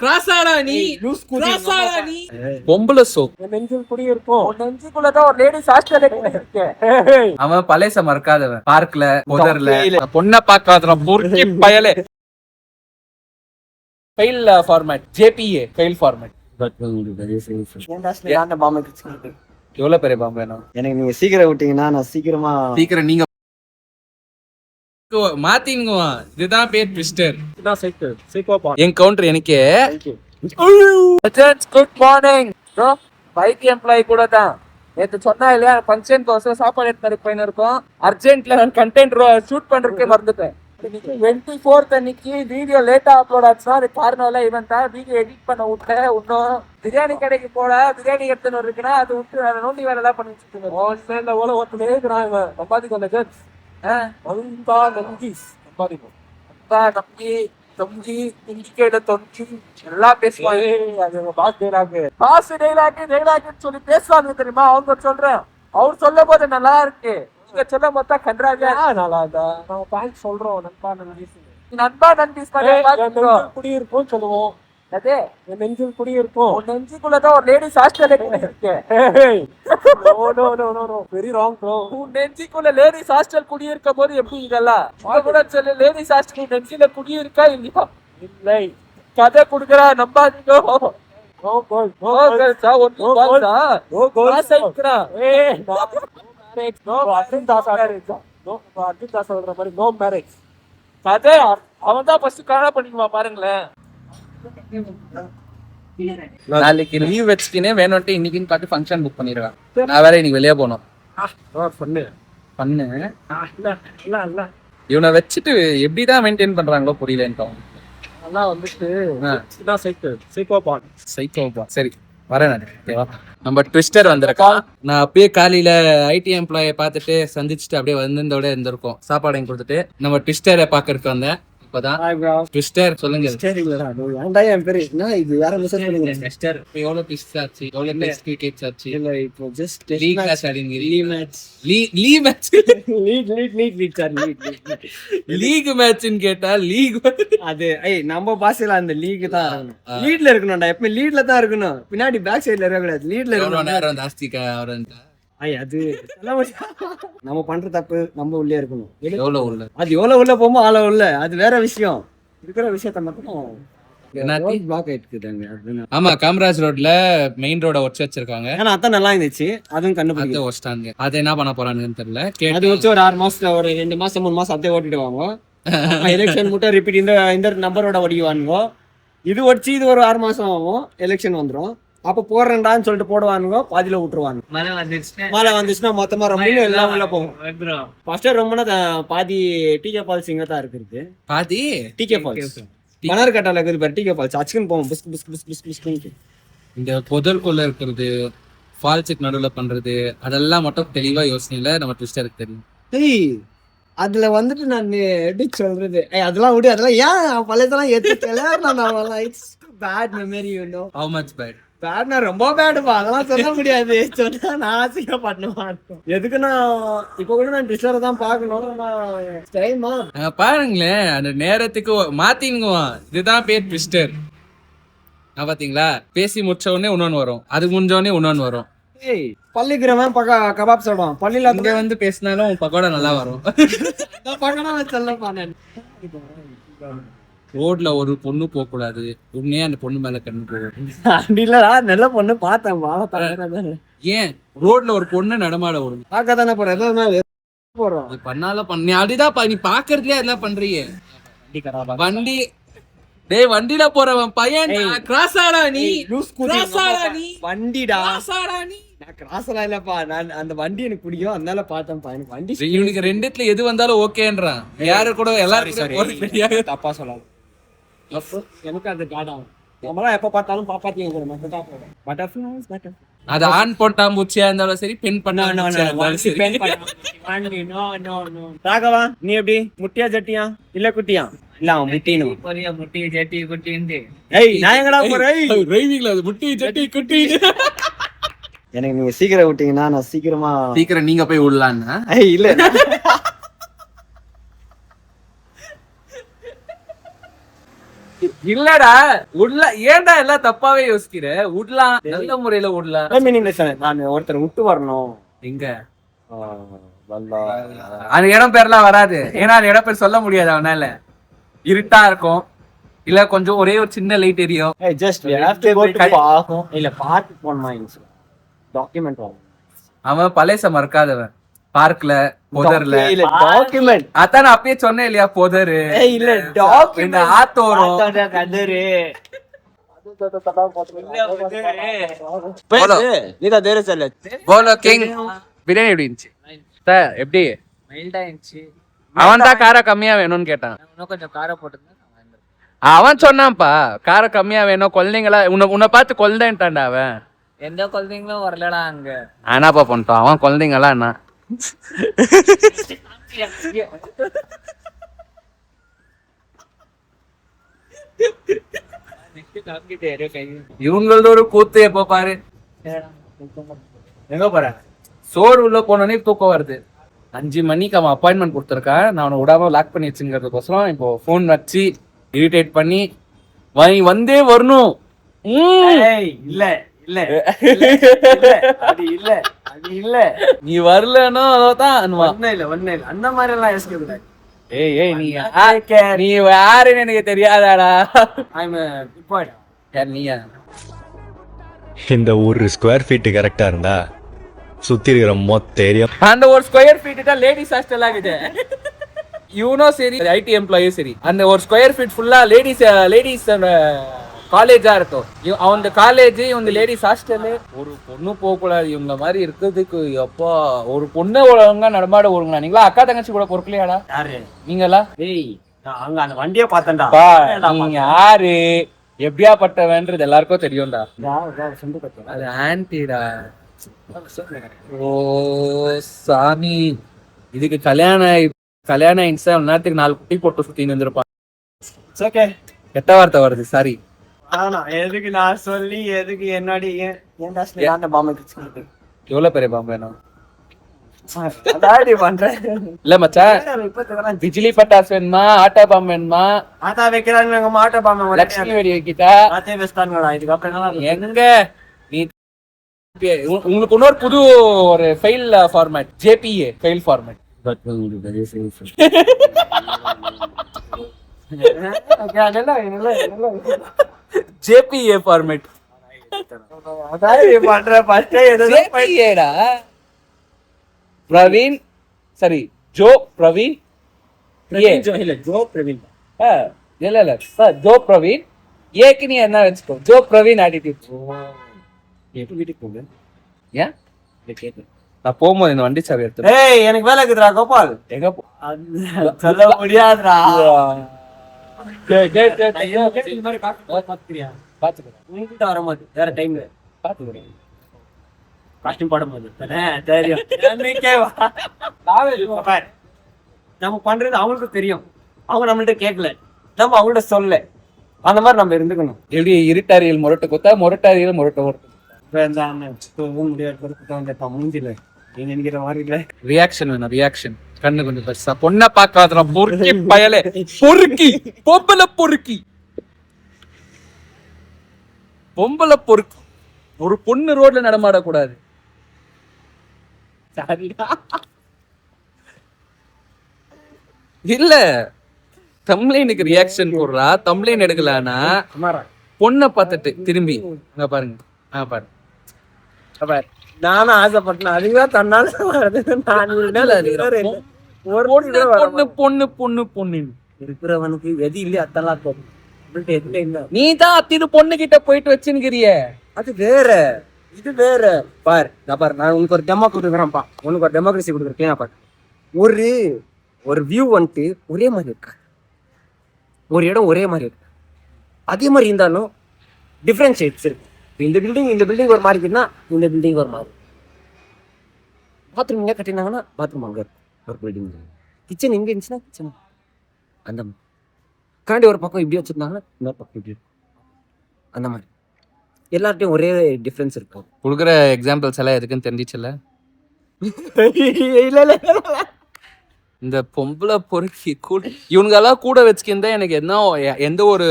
கிராஸாடா நீ கிராஸாடா நீ பொம்பள சோப் நெஞ்சில் குடி இருக்கும் நெஞ்சுக்குள்ளதான் ஒரு லேடிஸ் ஹாஸ்டல் இருக்கு. அவன் பழைய மறக்காதவன். பார்க்ல முதர்ல பொண்ண பாக்காத பொறுக்கி பயலே. File format JPA file format. எவ்வளவு பெரிய பாம்பு வேணும் எனக்கு? நீங்க சீக்கிரம் விட்டீங்கன்னா நான் சீக்கிரம் நீங்க மாத்திங்குவான். இதுதான் பேர் ட்விஸ்டர். என் கவுண்டர் எனக்கே. Good morning bro. Bike employee கூட தான் நேற்று சொன்னா இல்லையா, ஃபங்க்ஷன் கோசம் சாப்பாடு எடுத்து போயின்னு இருக்கோம். அர்ஜென்ட்ல நான் கண்டென்ட் ஷூட் பண்றதுக்கே மறந்துட்டேன். 24th அன்னைக்கு வீடியோ லேட்டா அப்லோட் ஆச்சுன்னா அது காரணம் இல்லை. இவன் தான் வீடியோ எடிட் பண்ண விட்டேன். இன்னும் பிரியாணி கடைக்கு போல பிரியாணி எடுத்துன்னு இருக்குன்னா அது விட்டு அதை நோண்டி வேலை எல்லாம் பண்ணி வச்சுட்டு ஒருத்தனே இருக்கிறான். இவன் சம்பாதிக்கல எல்லாம் சொல்லி பேசுவாங்க தெரியுமா? அவங்க சொல்றேன். அவர் சொல்லும் போது நல்லா இருக்கு, நீங்க சொல்ல மொத்தம் கன்றாக சொல்றோம். நண்பா நன்றி குடியிருப்போம் சொல்லுவோம். நெஞ்சில் குடியிருப்போம் நெஞ்சுக்குள்ளதான் ஒரு லேடிஸ் ஹாஸ்டல் இருக்கு. Very wrong bro. நெஞ்சுக்குள்ள லேடிஸ் ஹாஸ்டல் குடியிருக்கும் போது எப்படி இதெல்லாம் கூட சொல்லு. லேடிஸ் ஹாஸ்டல் நெஞ்சில குடியிருக்கா இல்லையா? இல்லை, கதை குடுக்கறா நம்பாதீங்க. அவன் தான் ஃபர்ஸ்ட் கல்யாணம் பண்ணிக்குவான் பாருங்களேன். நாளைக்கு லீவ் வச்சுக்கினே வேணும்ட்டு இன்னைக்குன்னு பார்த்து ஃபங்க்ஷன் புக் பண்ணிருக்கான். நான் வேற இன்னைக்கு வெளியே போனோம். பண்ணு இவனை வச்சுட்டு எப்படிதான் மெயின்டைன் பண்றாங்களோ புரியல. சரி வரேன் நான். ஓகேவா? நம்ம ட்விஸ்டர் வந்திருக்கான். நான் அப்பயே காலையில ஐடி எம்ப்ளாயை பார்த்துட்டு சந்திச்சுட்டு அப்படியே வந்திருந்தோட இருந்திருக்கோம். சாப்பாடு வாங்கி கொடுத்துட்டு நம்ம ட்விஸ்டரை பாக்குறதுக்கு வந்தேன். ட்விஸ்டர் சொல்லுங்க. என் பேரு இது வேற ட்விஸ்டர். எவ்வளவு ட்விஸ்ட் ஆச்சு, எவ்வளவு நெக்ஸ்ட் கிரிக்கெட் ஆச்சு? இல்ல இப்போ ஜஸ்ட் லீக் மேட்ச் ஆடிங்க. லீக் மேட்ச்னு கேட்டா லீக் அது நம்ம பாஷையில அந்த லீக் தான் லீட்ல இருக்கணும்டா. எப்பவுமே லீட்ல தான் இருக்கணும், பின்னாடி பேக் சைடுல இருக்க கூடாது. லீட்ல இருக்கணும். நேரம் ஜாஸ்தி அது நம்ம பண்ற தப்பு. நம்ம உள்ளே இருக்கணும். எவ்வளவு உள்ள அது எவ்வளவு உள்ள போமோ ஆள உள்ள அது வேற விஷயம். இருக்கிற விஷயத்த மட்டும் ஆமா. காமராஜ் ரோட்ல மெயின் ரோட ஒச்சு வச்சிருக்காங்க. ஆனா அதான் நல்லா இருந்துச்சு. அதுவும் கண்டுபிடிக்க வச்சிட்டாங்க. அது என்ன பண்ண போறாங்கன்னு தெரியல. அது வச்சு ஒரு 6 மாசத்துல ஒரு 2 மாசம் 3 மாசம் அப்படியே ஓட்டிடுவாங்க. எலெக்ஷன் மட்டும் ரிப்பீட் இந்த நம்பரோட ஓடிவானுங்க. இது வச்சு இது ஒரு 6 மாசம் ஆகும். எலெக்ஷன் வந்துடும். அப்ப போடுறேன்டான்னு சொல்லிட்டு போடுவானுங்க, பாதியில விட்டுருவாங்க. மழை வந்துச்சுன்னா மொத்தமா ரொம்ப எல்லாம் உள்ள போகும். ஃபர்ஸ்ட் ரொம்பனா பாதி டிகே ஃபால்ஸ் இங்க தான் இருக்குது. பாதி டிகே ஃபால்ஸ் மணர்கட்டால இருக்குது பாரு. டிகே ஃபால்ஸ் அச்சுக்குன்னு போவோம். புஸ் புஸ் புஸ் புஸ் புஸ். இந்த புதல்குள்ள இருக்கிறது, ஃபால்ஸுக்கு நடுவில் பண்றது, அதெல்லாம் மட்டும் தெளிவா யோசனையில நம்ம ட்விஸ்டருக்கு தெரியும். அதுல வந்துட்டு நான் எப்படி சொல்றது, அதெல்லாம் விடு. அதெல்லாம் ஏன் பழையதெல்லாம் ஏத்துக்கல? நான் bad memory. How much bad? பேட்னா ரொம்ப பேடுப்பா. அதெல்லாம் சொல்ல முடியாது. சொன்னா நான் ஆசையா பண்ணுவேன். எதுக்கு நான் இப்ப கூட நான் ட்விஸ்டரை தான் பாக்கணும். பாருங்களேன், அந்த நேரத்துக்கு மாத்திங்குவான். இதுதான் பேர் ட்விஸ்டர். பாத்தீங்களா? பேசி முடிச்ச உடனே இன்னொன்னு வரும், அது முடிஞ்ச உடனே இன்னொன்னு வரும். பள்ளிக்கிறவன் கபாப் சொல்லுவான். பள்ளியில இங்க வந்து பேசினாலும் பக்கோடா நல்லா வரும். ரோட்ல ஒரு பொண்ணு போக கூடாது. உண்மையா அந்த பொண்ணு மேல கண்ணு போகும். நல்ல பொண்ணு பார்த்தேன். ஏன் ரோட்ல ஒரு பொண்ணு நடமாட விடும்? பார்க்க தானே போறோம். பண்ணால பண்ணி அப்படிதான் நீ பாக்குறதுலயே அதெல்லாம் பண்றீங்க. வண்டி வண்டியில போறவன் பையன் கிராஸ் ஆடா நீ. வண்டிடா கிராஸ் ஆடா இல்லப்பா. நான் அந்த வண்டி எனக்கு பிடிக்கும், அதனால பார்த்தேன்ப்பா. எனக்கு வண்டி இவனுக்கு ரெண்டுத்துல எது வந்தாலும் ஓகேன்றான். யாரு கூட எல்லாரும் தப்பா சொல்லாது. எனக்கு அது காடாகும். நம்மளாம் எப்ப பார்த்தாலும் பாப்பாத்தீங்க. அது ஆண் பொட்டாம்பூச்சியா இருந்தாலும் சரி, பெண் ராகவா, நீ எப்படி முட்டியா ஜட்டியா இல்ல குட்டியா? இல்ல முட்டினு முட்டி ஜட்டி குட்டி. நான் எங்கடா போறேன்? முட்டி ஜட்டி குட்டி. எனக்கு நீங்க சீக்கிரம் விட்டீங்கன்னா நான் சீக்கிரம் நீங்க போய் விடலான்னு. இல்ல இல்லடா உள்ள ஏன்டா எல்லாம் தப்பாவே யோசிக்கிற விடலாம் நல்ல முறையில விடலாம் நான் ஒருத்தர் விட்டு வரணும் எங்க வந்தா அந்த இடம் பேர்லாம் வராது ஏன்னா அந்த இடம் பேர் சொல்ல முடியாது அவனால இருட்டா இருக்கும் இல்ல கொஞ்சம் ஒரே ஒரு சின்ன லைட் எரியும் just we have to go to park இல்ல பார்க் போணுமா டாக்குமெண்ட் வாங்க அவன் பழையச மறக்காதவன் பார்க்ல பொதர்ல இல்ல டாக்குமெண்ட் அதான் நான் அப்பயே சொன்னேன் இல்லையா பொதரு இல்ல இந்த டாக்குமெண்ட் ஆத்தோரம் கதரு போலோ. நீதா தேர சொல்ல போலோ கிங் பிரியாணி எப்படி இருந்துச்சு சார் எப்படி மைல்டா இருந்துச்சு. அவன் தான் காரம் கம்மியா வேணும்னு கேட்டான் இன்னும் கொஞ்சம் காரம் போட்டுருந்தா நான் வாங்கிருப்பேன். அவன் சொன்னான்ப்பா காரம் கம்மியா வேணும் குழந்தைங்களா உன்னை பார்த்து குழந்தைன்ட்டான்டா அவன் எந்த குழந்தைங்களும் வரலடா அங்க. ஆனாப்பா பண்ணிட்டான் அவன் குழந்தைங்களா என்ன இவங்களது ஒரு கூத்து எப்ப பாரு எங்க போற சோறு உள்ள போனோடனே தூக்கம் வருது 5 மணிக்கு அவன் அப்பாயின்மெண்ட் கொடுத்துருக்கான் நான் அவனை விடாம லாக் பண்ணி வச்சுங்கிறதுக்கோசரம் இப்போ ஃபோன் வச்சு இரிட்டேட் பண்ணி வந்தே வரணும் இல்ல இல்ல அது இல்ல அது இல்ல நீ வரலன்னா அதான் ஒண்ணே இல்ல அந்த மாதிரி எல்லாம் யோசிக்க கூடாது ஏய் நீ யாருன்னு எனக்கு தெரியாதாடா ஐம் குட் யார் நீயா இந்த ஒரு ஸ்கொயர் ஃபீட் கரெக்டா இருந்தா சுத்தி இருக்கிற மொத்த ஏரியா அந்த ஒரு ஸ்கொயர் ஃபீட் தான் லேடிஸ் ஹாஸ்டல் ஆகுது இவனும் சரி ஐடி எம்ப்ளாயும் சரி அந்த ஒரு ஸ்கொயர் ஃபீட் ஃபுல்லா லேடிஸ் காலேஜா இருக்கும் அந்த காலேஜ் இவங்க லேடிஸ் ஹாஸ்டலு ஒரு பொண்ணு போக கூடாது இவங்க மாதிரி இருக்கிறதுக்கு எப்பா ஒரு பொண்ணு ஒழுங்கா நடமாட ஒழுங்கா நீங்களா அக்கா தங்கச்சி கூட பொறுக்கலையாடா யாரு நீங்களா ஏய் நான் அங்க அந்த வண்டியை பார்த்தேன்டா நீங்க யாரு எப்படியா பட்டவன்றது எல்லாருக்கும் தெரியும்டா அது ஆன்டிடா ஓ சாமி இதுக்கு கல்யாணம் ஆயிடுச்சா நேரத்துக்கு 4 குட்டி போட்டு சுத்தின்னு வந்திருப்பான் ஓகே கெட்ட வார்த்தை வருது சாரி ஆனா எதுக்கு நான் சொல்லி எதுக்கு என்னடி ஏன்டா அந்த பாம்பை கிச்சு எவ்வளவு பெரிய பாம்பு வேணும் அதாடி பண்றேன் இல்ல மச்சான் பிஜிலி பட்டாசு வேணுமா ஆட்டா பாம்பு வேணுமா ஆட்டா வைக்கிறாங்க நாங்க மாட்ட பாம்பை லட்சுமி வெடி வைக்கிட்டா அதே வெஸ்டான்களா இதுக்கப்புறம் எங்க நீ உங்களுக்கு இன்னொரு புது ஒரு file format JPA file format JPA format அதாடி பண்ற ஃபர்ஸ்ட் ஏதோ ஜேபிஏடா பிரவீன் சரி ஜோ பிரவீன் ஏ இல்ல ஜோ பிரவீன் இல்ல சார் ஜோ பிரவீன் ஏக்கு நீ என்ன வச்சுக்கோ ஜோ பிரவீன் ஆட்டிடியூட் எப்ப வீட்டுக்கு போங்க ஏன் நான் போகும்போது இந்த வண்டி சாவி எடுத்து ஏய் எனக்கு வேலை இருக்குதுடா கோபால் எங்க சொல்ல முடியாதுடா பாத்துக்கிறேன் உங்ககிட்ட வரும்போது வேற டைம்ல பாத்துக்கிறேன் காஸ்டியூம் போடும்போது தெரியும் நம்ம பண்றது அவங்களுக்கு தெரியும் அவங்க நம்மள்ட்ட கேட்கல நம்ம அவங்கள்ட்ட சொல்ல அந்த மாதிரி நம்ம இருந்துக்கணும் எப்படி இருட்டாரியல் முரட்டு கொத்தா முரட்டாரியல் முரட்டு மூஞ்சில நீ நினைக்கிற மாதிரி இல்ல ரியாக்ஷன் வேணும் ரியாக்ஷன் கண்ணு கொஞ்சம் பெருசா பொண்ணை பாக்காத பொறுக்கி பயலே பொம்பளை பொறுக்கி ஒரு பொண்ணு ரோட்ல நடமாடக்கூடாது இல்ல தம்ப்ளைனுக்கு ரியாக்ஷன் போடுறா தம்ப்ளைன் எடுக்கலானா பொண்ணை பார்த்துட்டு திரும்பி அங்க பாருங்க பாரு நானும் ஆசைப்பட்டேன் அதுதான் தன்னால பொண்ணு இருக்கிறவனுக்கு எது இல்லையா அதெல்லாம் தோணும் நீ தான் அத்திரு பொண்ணு கிட்ட போயிட்டு வச்சுங்கிறிய அது வேற இது வேற பாரு நான் உனக்கு ஒரு டெமோ கொடுக்குறேன்ப்பா உனக்கு ஒரு டெமோக்ரஸி கொடுக்குறேன் பாரு ஒரு வியூ வந்துட்டு ஒரே மாதிரி இருக்கா ஒரு இடம் ஒரே மாதிரி இருக்கு அதே மாதிரி இருந்தாலும் டிஃப்ரென்ஷியேட்ஸ் இருக்கு இந்த பில்டிங் ஒரு மாதிரி இருக்குன்னா இந்த பில்டிங் ஒரு மாதிரி பாத்ரூம் இங்கே கட்டினாங்கன்னா பாத்ரூம் அங்கே இருக்கும் ஒரு பில்டிங் கிச்சன் இங்கே இருந்துச்சுன்னா கிச்சன் அந்த மாதிரி கரண்டி ஒரு பக்கம் இப்படி வச்சுருந்தாங்கன்னா இன்னொரு பக்கம் இப்படி இருக்கும் அந்த மாதிரி எல்லார்ட்டையும் ஒரே டிஃப்ரென்ஸ் இருக்கும் கொடுக்குற எக்ஸாம்பிள்ஸ் எல்லாம் எதுக்குன்னு தெரிஞ்சிச்சுல்ல இல்லை இந்த பொம்பளை பொறுக்கி கூட இவனுங்கெல்லாம் கூட வச்சுக்கிருந்தா எனக்கு என்ன எந்த ஒரு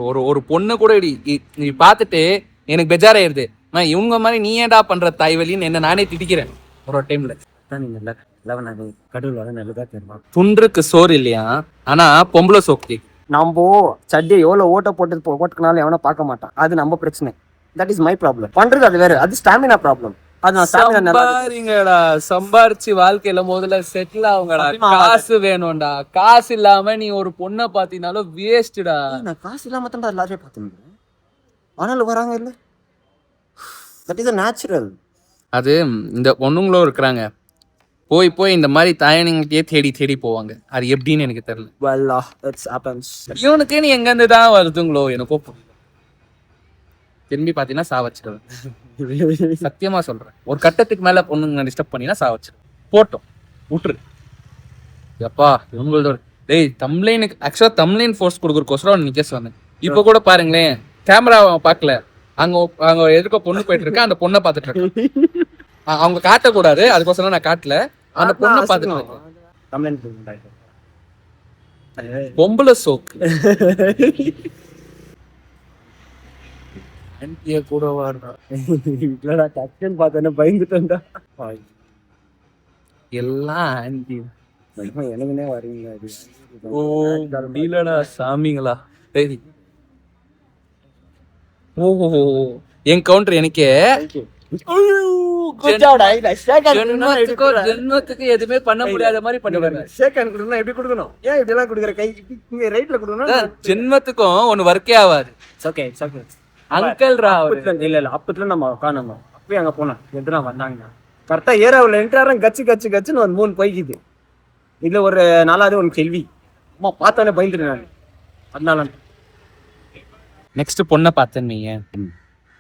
ஒரு ஒரு பொண்ணு கூட நீ பார்த்துட்டு எனக்கு பெஜாராயிருது இவங்க மாதிரி நீ ஏன்டா பண்ற தாய்வலின்னு என்ன நானே திட்டிக்கிறேன் ஒரு டைம்ல. துன்றுக்கு சோறு இல்லையா, ஆனா பொம்பளை சோக்கு நம்ம சட்டியை எவ்வளவு ஓட்ட போட்டுக்கனாலும் எவனா பார்க்க மாட்டான். அது நம்ம பிரச்சனை. That is my problem. பண்றது அது வேற, அது ஸ்டாமினா ப்ராப்ளம். சம்பாரிங்கடா, சம்பாரிச்சு வாழ்க்கையில முதல்ல செட்டில் ஆகுங்கடா. காசு வேணும்டா, காசு இல்லாம நீ ஒரு பொண்ணை பாத்தீங்கன்னாலும் வேஸ்டா. நான் காசு இல்லாம தான் எல்லாரையும் பார்த்தேன், ஆனாலும் வராங்க இல்ல. That is natural. அது இந்த பொண்ணுங்களும் இருக்கிறாங்க, போய் போய் இந்த மாதிரி தாயனிங்கிட்டே தேடி தேடி போவாங்க. அது எப்படின்னு எனக்கு தெரியல. இவனுக்கு நீ எங்க இருந்து தான் வருதுங்களோ எனக்கோ புரியல. திரும்பி பாத்தீங்கன்னா சாவச்சிடுவேன், சத்தியமா சொல்றேன். ஒரு கட்டத்துக்கு மேல பொண்ணுங்க டிஸ்டர்ப் பண்ணினா சாவச்சிடுவேன். போட்டோம் விட்டுரு. எப்பா இவங்களோட டேய் தம்ப்லைனுக்கு ஆக்சுவலா தம்ப்லைன் ஃபோர்ஸ் கொடுக்குறக்கோசரம் நிக்க சொன்னேன். இப்ப கூட பாருங்களேன், கேமரா பார்க்கல, அங்க அங்க எதுக்க பொண்ணு போயிட்டு இருக்கேன், அந்த பொண்ணை பார்த்துட்டு இருக்கேன். அவங்க காட்டக்கூடாது, அதுக்கோசரம் நான் காட்டல. அந்த பொண்ணை பார்த்துட்டு பொம்பளை சோக்கு கூட பயந்துட்டா எல்லாம் ஆன்டி. எனக்குனே வரீங்க. ஓ இல்லடா சாமிங்களா. சரி ஓஹோ என் கவுண்டர் எனக்கே. ஜென்மத்துக்கு எதுவுமே பண்ண முடியாத மாதிரி பண்ணுவாங்க. எப்படி கொடுக்கணும்? ஏன் இப்படி எல்லாம் கொடுக்குற? கை ரைட்ல கொடுக்கணும். ஜென்மத்துக்கும் ஒண்ணு ஒர்க்கே ஆகாது. அங்கிள் ரா இல்ல அப்பத்துல நம்ம உட்காந்து அப்பயே அங்க போனோம். எதுனா வந்தாங்க கரெக்டா ஏறாவில் என்ட்ராரம் கச்சு கச்சு கச்சுன்னு ஒரு 3 பைக்குது. இதுல ஒரு 4வது ஒன்று செல்வி. அம்மா பார்த்தானே பயந்துட்டேன் நான். அதனால நெக்ஸ்ட் பொண்ணை பார்த்தேன். நீங்க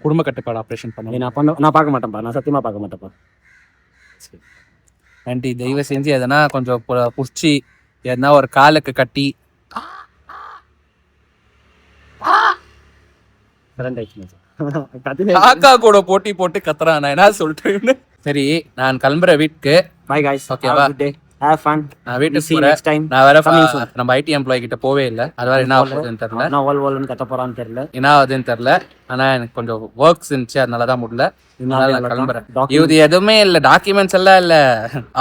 குடும்ப கட்டுப்பாடு ஆப்ரேஷன் பண்ண நான் பார்க்க மாட்டேன்ப்பா. நான் சத்தியமா பார்க்க மாட்டேன்ப்பா. ஆண்டி தயவு செஞ்சு எதனா கொஞ்சம் புடிச்சு எதனா ஒரு காலுக்கு கட்டி காக்கா கூட போட்டி போட்டு கத்துறான். நான் என்ன சொல்லிட்டு சரி நான் கிளம்புற வீட்டுக்கு. By guys. ஓகேவா? Have fun. நான் வீட்டுக்கு போறேன். நான் வேற நம்ம ஐடி எம்ப்ளாயி கிட்ட போவே இல்லை. அது வேற என்ன ஆகுதுன்னு தெரியல. நான் வல்வல்னு கத்த போறான்னு தெரியல. என்ன ஆகுதுன்னு தெரியல. ஆனா எனக்கு கொஞ்சம் ஒர்க்ஸ் இருந்துச்சு, அதனாலதான் முடியல. நான் கிளம்புறேன். இது எதுவுமே இல்ல, டாக்குமெண்ட்ஸ் எல்லாம் இல்ல,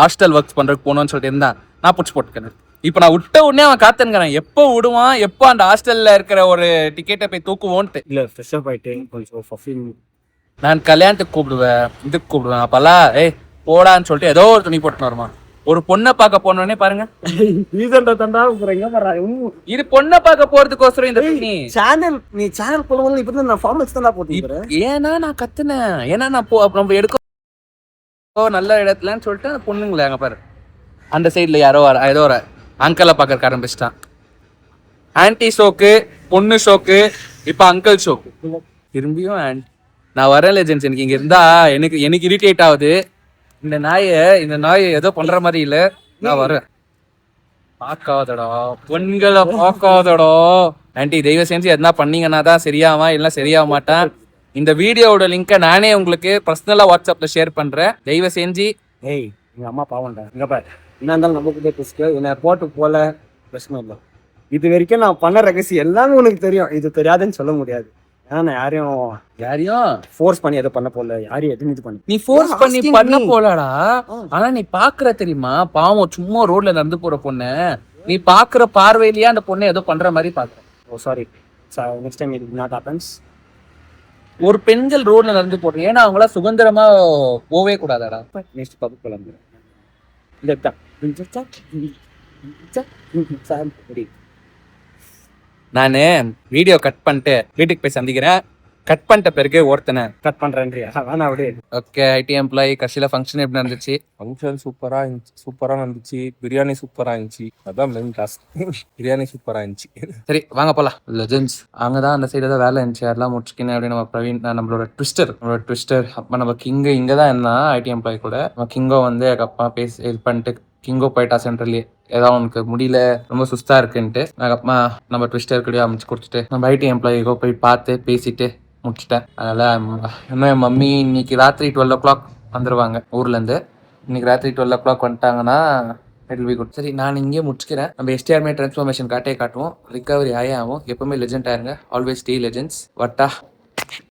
ஹாஸ்டல் ஒர்க்ஸ் பண்றதுக்கு போகணும்னு சொல்லிட்டு இருந்தான். நான் புடிச்சு போட்டுக்கிறேன். இப்ப நான் விட்ட உடனே அவன் காத்துங்கிறான், எப்போ விடுவான், எப்போ அந்த ஹாஸ்டல்ல இருக்கிற ஒரு டிக்கெட்டை போய் தூக்குவோன்ட்டு. இல்ல ஃப்ரெஷ் அப் ஆயிட்டு கொஞ்சம் நான் கல்யாணத்துக்கு கூப்பிடுவேன், இதுக்கு கூப்பிடுவேன். அப்பெல்லாம் ஏய் போடான்னு சொல்லிட்டு ஏதோ ஒரு துணி போட்டுன்னு வருமா. ஒரு பொண்ணை பார்க்க போனோடனே பாருங்க, இது பொண்ணை பார்க்க போறதுக்கோசரம் இந்த நீ சேனல் போடும்போது இப்ப நான் ஃபார்மல்ஸ் தான் போட்டுக்கிறேன். ஏன்னா நான் கத்துனேன், ஏன்னா நான் நம்ம எடுக்க நல்ல இடத்துலன்னு சொல்லிட்டு அந்த பொண்ணுங்களே அங்க பாரு அந்த சைட்ல யாரோ ஏதோ ஒரு அங்கிளை பார்க்கறக்க ஆரம்பிச்சிட்டான். ஆன்டி ஷோக்கு, பொண்ணு ஷோக்கு, இப்ப அங்கிள் ஷோக்கு. திரும்பியும் நான் வரேன் லெஜெண்ட்ஸ். எனக்கு இங்க இருந்தா எனக்கு இரிட்டேட் ஆகுது. இந்த நாயை ஏதோ பண்ற மாதிரி இல்ல. நான் வரேன். பார்க்காதடா, பெண்களை பார்க்காதடா. ஆன்டி தயவு செஞ்சு எதனா பண்ணீங்கன்னா தான் சரியாவா, இல்லைன்னா சரியாக மாட்டேன். இந்த வீடியோவோட லிங்கை நானே உங்களுக்கு பர்சனலா வாட்ஸ்அப்ல ஷேர் பண்றேன். தயவு செஞ்சு ஏய் எங்க அம்மா பாவம்டா, இங்க பாரு என்ன இருந்தாலும் நம்ம கிட்டே பேசிக்க. என்ன போட்டு போல பிரச்சனை இல்லை. இது வரைக்கும் நான் பண்ண ரகசியம் எல்லாமே உனக்கு தெரியும். இது தெரியாதுன்னு சொல்ல முடியாது. ஏன்னா நான் யாரையும் ஃபோர்ஸ் பண்ணி எதை பண்ண போல, யாரையும் எதுவும் இது பண்ணி நீ ஃபோர்ஸ் பண்ணி பண்ண போலடா. ஆனா நீ பாக்குற தெரியுமா, பாவம் சும்மா ரோட்ல நடந்து போற பொண்ணு நீ பாக்குற பார்வையிலேயே அந்த பொண்ணை ஏதோ பண்ற மாதிரி பாக்குற. Oh sorry, next time it not happens. ஒரு பெண்கள் ரோட்ல நடந்து போறீங்க, ஏன்னா அவங்கள சுதந்திரமா போவே கூடாதாடா. நெக்ஸ்ட் பப்ளிக் கிளம்புறேன். நானு வீடியோ கட் பண்ணிட்டு வீட்டுக்கு போய் சந்திக்கிறேன். கட் பண்ணிட்ட பிறகு ஒருத்தனை கட் பண்றேன்றியா? வேணா விடு. ஓகே, ஐடி எம்ப்ளாயி கடைசியில ஃபங்க்ஷன் எப்படி நடந்துச்சு? ஃபங்க்ஷன் சூப்பரா இருந்துச்சு. பிரியாணி சூப்பரா இருந்துச்சு. அதான் மெயின் டாஸ்க். பிரியாணி சூப்பரா இருந்துச்சு. சரி வாங்க போலாம். லெஜெண்ட்ஸ் அங்கதான் அந்த சைடு தான் வேலை இருந்துச்சு. அதெல்லாம் முடிச்சுக்கினேன். அப்படியே நம்ம பிரவீன், நம்மளோட ட்விஸ்டர் அப்ப நம்ம கிங்கு இங்கதான் இருந்தான் ஐடி எம்ப்ளாயி கூட. நம்ம கிங்கோ வந்து எங்க அப்பா பேசி இது பண்ணிட்டு கிங்கோ போயிட்டா சென்ட்ரலி. ஏதாவது உனக்கு முடியல, ரொம்ப சுஸ்தா இருக்குன்ட்டு அப்பா நம்ம ட்விஸ்டர் கூடயே அமைச்சு கொடுத்துட்டு நம்ம ஐடி எம்ப்ளாயிக்கோ போய் பார்த்து பேசிட்டு முடிச்சுட்டேன். அதனால இன்னும் என் மம்மி இன்னைக்கு ராத்திரி 12 o'clock வந்துருவாங்க ஊர்ல இருந்து. இன்னைக்கு ராத்திரி 12 o'clock வந்துட்டாங்கன்னா இட் வில் பி குட். சரி, நான் இங்கே முடிச்சுக்கிறேன். நம்ம எஸ்டிஆர்மே டிரான்ஸ்ஃபார்மேஷன் காட்டுவோம், ரிகவரி ஆகும். எப்பவுமே லெஜெண்ட் ஆயிருங்க. Always stay legends. வட்டா.